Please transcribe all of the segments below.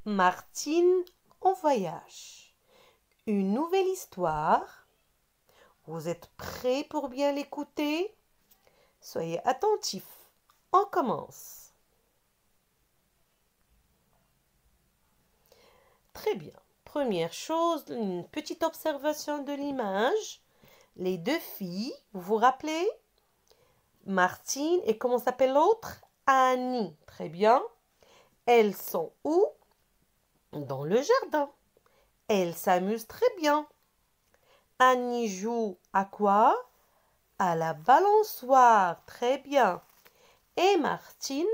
Martine en voyage. Une nouvelle histoire. Vous êtes prêts pour bien l'écouter? Soyez attentifs. On commence. Très bien. Première chose, une petite observation de l'image. Les deux filles, vous vous rappelez? Martine et comment s'appelle l'autre? Annie. Très bien. Elles sont où? Dans le jardin. Elles s'amusent très bien. Annie joue à quoi? À la balançoire. Très bien. Et Martine,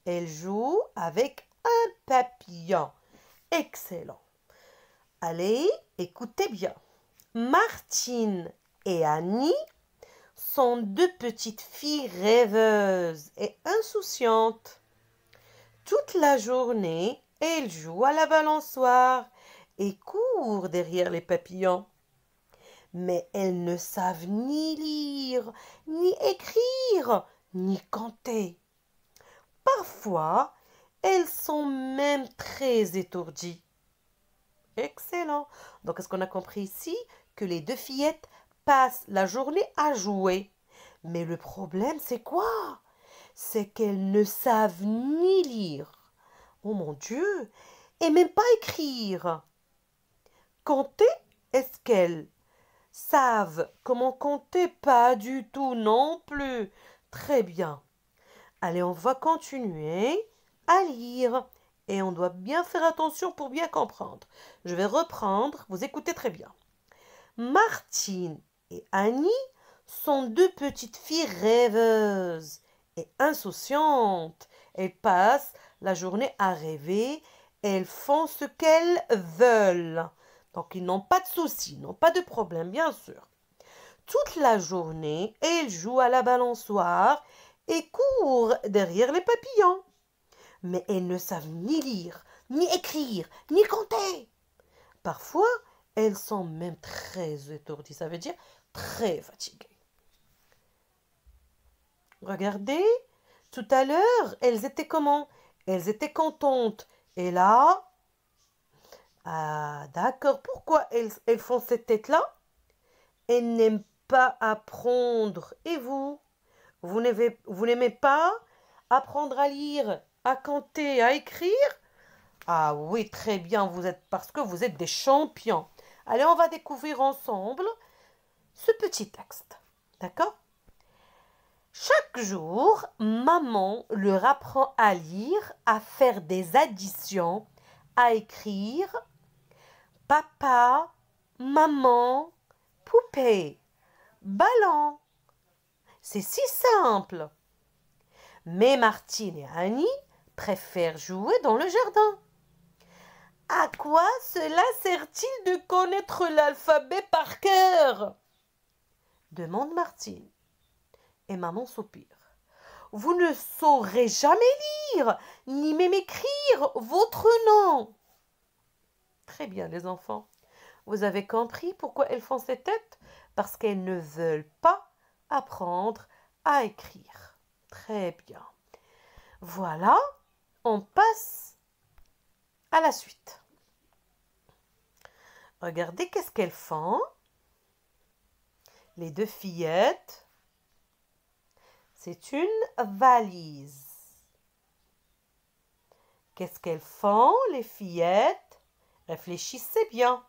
elle joue avec un papillon. Excellent. Allez, écoutez bien. Martine et Annie sont deux petites filles rêveuses et insouciantes. Toute la journée, elles jouent à la balançoire et courent derrière les papillons. Mais elles ne savent ni lire, ni écrire, ni compter. Parfois, elles sont même très étourdies. Excellent. Donc, est-ce qu'on a compris ici que les deux fillettes passent la journée à jouer? Mais le problème, c'est quoi? C'est qu'elles ne savent ni lire, oh mon Dieu, et même pas écrire. Compter, est-ce qu'elles savent comment compter? Pas du tout non plus. Très bien. Allez, on va continuer à lire. Et on doit bien faire attention pour bien comprendre. Je vais reprendre, vous écoutez très bien. Martine et Annie sont deux petites filles rêveuses et insouciantes. Elles passent la journée à rêver. Elles font ce qu'elles veulent. Donc, ils n'ont pas de soucis, n'ont pas de problème, bien sûr. Toute la journée, elles jouent à la balançoire et courent derrière les papillons. Mais elles ne savent ni lire, ni écrire, ni compter. Parfois, elles sont même très étourdies, ça veut dire très fatiguées. Regardez, tout à l'heure, elles étaient comment? Elles étaient contentes. Et là, ah d'accord, pourquoi elles font cette tête-là? Elles n'aiment pas apprendre. Et vous? Vous n'aimez pas apprendre à lire, à compter, à écrire? Ah oui, très bien, parce que vous êtes des champions. Allez, on va découvrir ensemble ce petit texte. D'accord? Chaque jour, maman leur apprend à lire, à faire des additions, à écrire papa, maman, poupée, ballon. C'est si simple. Mais Martine et Annie préfèrent jouer dans le jardin. À quoi cela sert-il de connaître l'alphabet par cœur? Demande Martine. Et maman soupire. Vous ne saurez jamais lire, ni même écrire votre nom. Très bien, les enfants. Vous avez compris pourquoi elles font ces têtes? Parce qu'elles ne veulent pas apprendre à écrire. Très bien. Voilà, on passe à la suite. Regardez qu'est-ce qu'elles font. Les deux fillettes. C'est une valise. Qu'est-ce qu'elles font, les fillettes? Réfléchissez bien.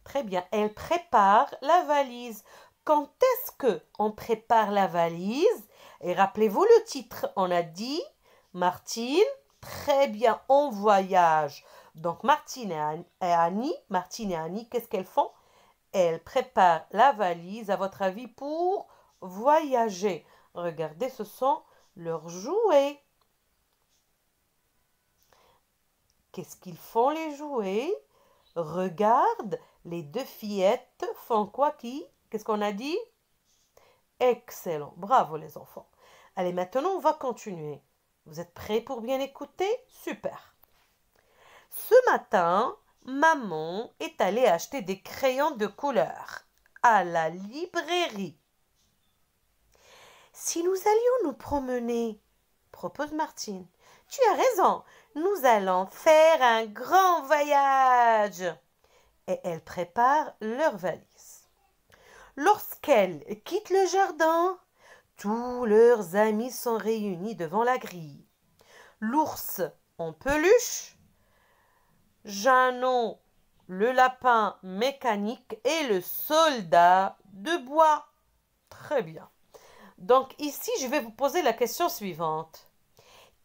Très bien, elles préparent la valise. Quand est-ce qu'on prépare la valise? Et rappelez-vous le titre, on a dit Martine, très bien, on voyage. Donc Martine et Annie, qu'est-ce qu'elles font? Elles préparent la valise, à votre avis, pour voyager. Regardez, ce sont leurs jouets. Qu'est-ce qu'ils font, les jouets? Regarde, les deux fillettes font quoi qui? Qu'est-ce qu'on a dit? Excellent, bravo les enfants. Allez, maintenant on va continuer. Vous êtes prêts pour bien écouter? Super. Ce matin, maman est allée acheter des crayons de couleur à la librairie. Si nous allions nous promener, propose Martine, Tu as raison, nous allons faire un grand voyage. Et elles préparent leurs valises. Lorsqu'elles quittent le jardin, tous leurs amis sont réunis devant la grille. L'ours en peluche, Jeannot, le lapin mécanique et le soldat de bois. Très bien. Donc ici, je vais vous poser la question suivante.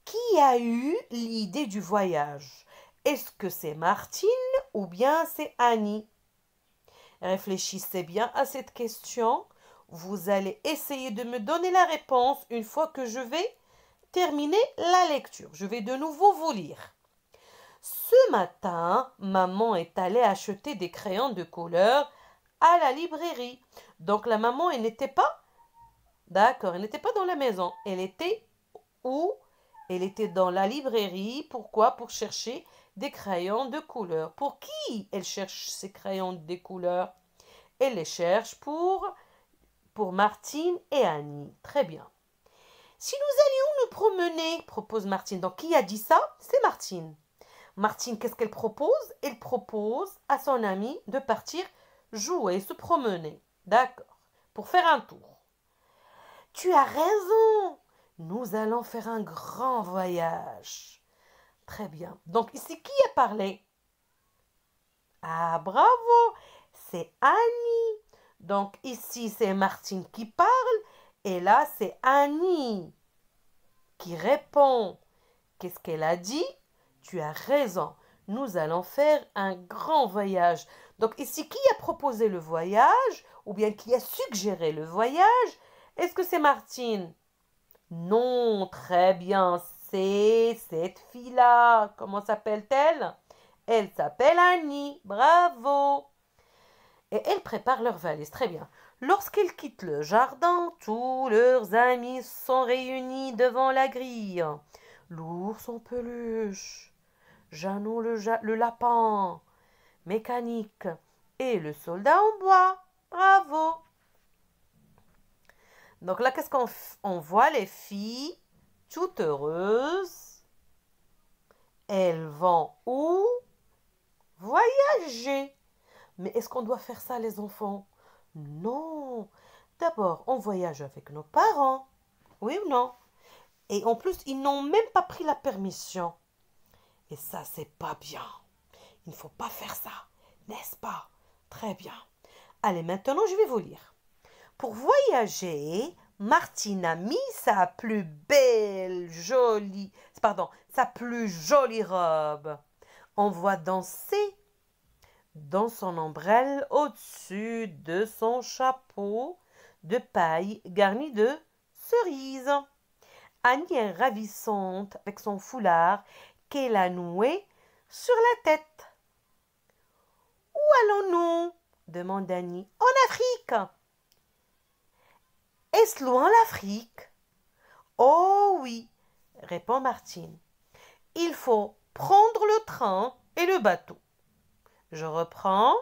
Qui a eu l'idée du voyage? Est-ce que c'est Martine ou bien c'est Annie? Réfléchissez bien à cette question. Vous allez essayer de me donner la réponse une fois que je vais terminer la lecture. Je vais de nouveau vous lire. Ce matin, maman est allée acheter des crayons de couleur à la librairie. Donc la maman, elle n'était pas, d'accord, elle n'était pas dans la maison. Elle était où? Elle était dans la librairie. Pourquoi? Pour chercher des crayons de couleur. Pour qui elle cherche ces crayons de couleur? Elle les cherche pour Martine et Annie. Très bien. Si nous allions nous promener, propose Martine. Donc, qui a dit ça? C'est Martine. Martine, qu'est-ce qu'elle propose? Elle propose à son amie de partir jouer, se promener. D'accord. Pour faire un tour. Tu as raison. Nous allons faire un grand voyage. Très bien. Donc, ici, qui a parlé? Ah, bravo. C'est Annie. Donc, ici, c'est Martine qui parle. Et là, c'est Annie qui répond. Qu'est-ce qu'elle a dit? Tu as raison. Nous allons faire un grand voyage. Donc, ici, qui a proposé le voyage? Ou bien qui a suggéré le voyage? Est-ce que c'est Martine? Non, très bien. C'est cette fille-là. Comment s'appelle-t-elle? Elle s'appelle Annie. Bravo. Et elles préparent leurs valises. Très bien. Lorsqu'ils quittent le jardin, tous leurs amis sont réunis devant la grille. L'ours en peluche, Jeannot le lapin, mécanique et le soldat en bois. Bravo. Donc là, qu'est-ce qu'on voit? Les filles, toutes heureuses. Elles vont où? Voyager. Mais est-ce qu'on doit faire ça, les enfants? Non. D'abord, on voyage avec nos parents. Oui ou non? Et en plus, ils n'ont même pas pris la permission. Et ça, c'est pas bien. Il ne faut pas faire ça, n'est-ce pas? Très bien. Allez, maintenant, je vais vous lire. Pour voyager, Martine a mis sa plus jolie robe. On voit danser dans son ombrelle au-dessus de son chapeau de paille garni de cerises. Annie est ravissante avec son foulard qu'elle a noué sur la tête. Où allons-nous? Demande Annie. En Afrique. Est-ce loin l'Afrique? Oh oui, répond Martine. Il faut prendre le train et le bateau. Je reprends.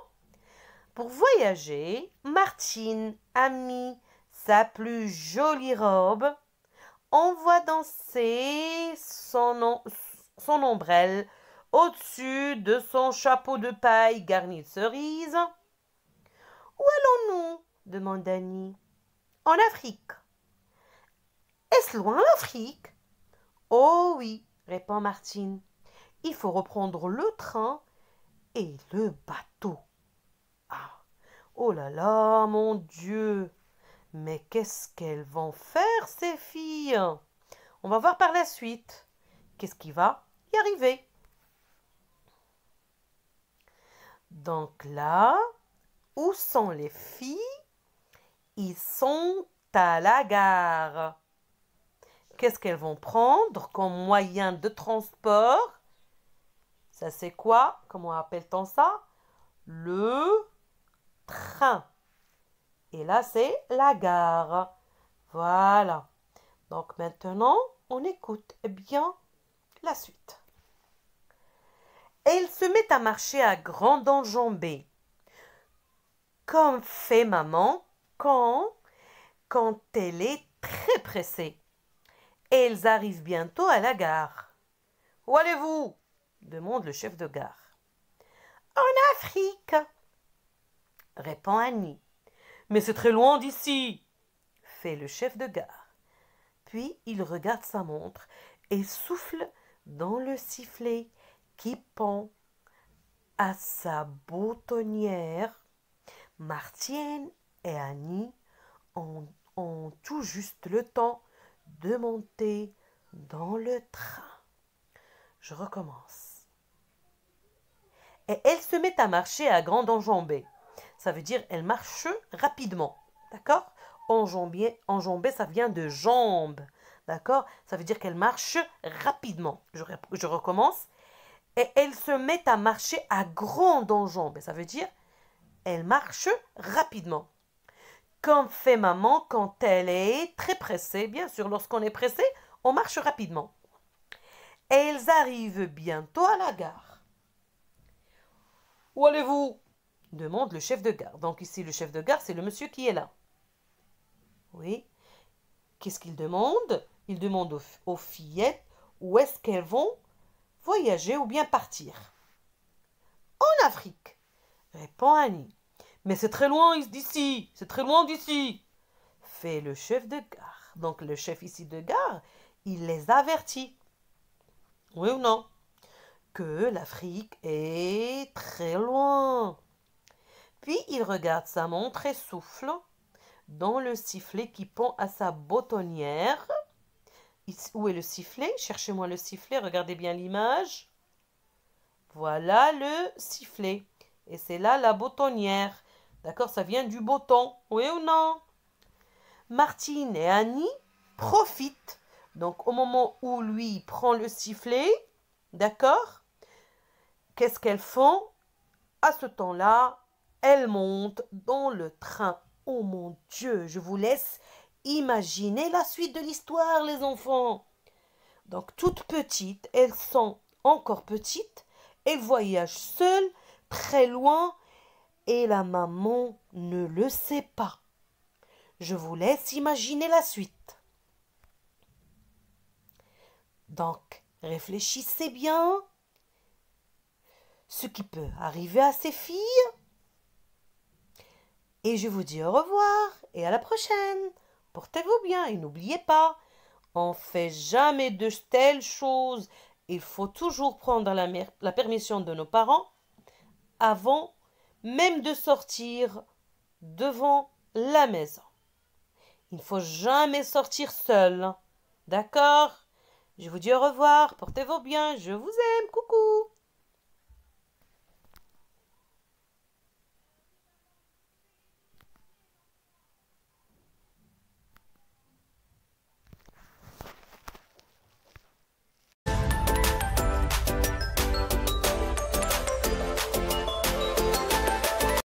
Pour voyager, Martine a mis sa plus jolie robe. On voit danser son ombrelle au-dessus de son chapeau de paille garni de cerises. Où allons-nous? demande Annie. En Afrique. Est-ce loin l'Afrique? Oh oui, répond Martine. Il faut reprendre le train et le bateau. Ah, oh là là, mon Dieu! Mais qu'est-ce qu'elles vont faire, ces filles? On va voir par la suite. Qu'est-ce qui va y arriver? Donc là, où sont les filles? Ils sont à la gare. Qu'est-ce qu'elles vont prendre comme moyen de transport? Ça, c'est quoi? Comment appelle-t-on ça? Le train. Et là, c'est la gare. Voilà. Donc maintenant, on écoute bien la suite. Elle se met à marcher à grandes enjambées. Comme fait maman quand elle est très pressée. Elles arrivent bientôt à la gare. Où allez-vous? Demande le chef de gare. En Afrique, répond Annie. Mais c'est très loin d'ici, fait le chef de gare. Puis il regarde sa montre et souffle dans le sifflet qui pend à sa boutonnière. Martine et Annie ont tout juste le temps de monter dans le train. Je recommence. Et elle se met à marcher à grande enjambée. Ça veut dire elle marche rapidement. D'accord? Enjambée, ça vient de jambes. D'accord? Ça veut dire qu'elle marche rapidement. Je recommence. Et elle se met à marcher à grande enjambée. Ça veut dire elle marche rapidement. Comme fait maman quand elle est très pressée. Bien sûr, lorsqu'on est pressé, on marche rapidement. Et elles arrivent bientôt à la gare. Où allez-vous? Demande le chef de gare. Donc ici, le chef de gare, c'est le monsieur qui est là. Oui. Qu'est-ce qu'il demande? Il demande aux fillettes où est-ce qu'elles vont voyager ou bien partir. En Afrique, répond Annie. Mais c'est très loin d'ici, c'est très loin d'ici, fait le chef de gare. Donc le chef ici de gare, il les avertit. Oui ou non? Que l'Afrique est très loin. Puis il regarde sa montre et souffle dans le sifflet qui pend à sa boutonnière. Où est le sifflet? Cherchez-moi le sifflet, regardez bien l'image. Voilà le sifflet. Et c'est là la boutonnière. D'accord, ça vient du bouton. Oui ou non? Martine et Annie profitent. Donc au moment où lui prend le sifflet, d'accord, qu'est-ce qu'elles font? À ce temps-là, elles montent dans le train. Oh mon Dieu, je vous laisse imaginer la suite de l'histoire, les enfants. Donc toutes petites, elles sont encore petites, elles voyagent seules, très loin, et la maman ne le sait pas. Je vous laisse imaginer la suite. Donc, réfléchissez bien ce qui peut arriver à ces filles. Et je vous dis au revoir et à la prochaine. Portez-vous bien et n'oubliez pas, on ne fait jamais de telles choses. Il faut toujours prendre la permission de nos parents avant même de sortir devant la maison. Il ne faut jamais sortir seul. D'accord? Je vous dis au revoir. Portez-vous bien. Je vous aime. Coucou.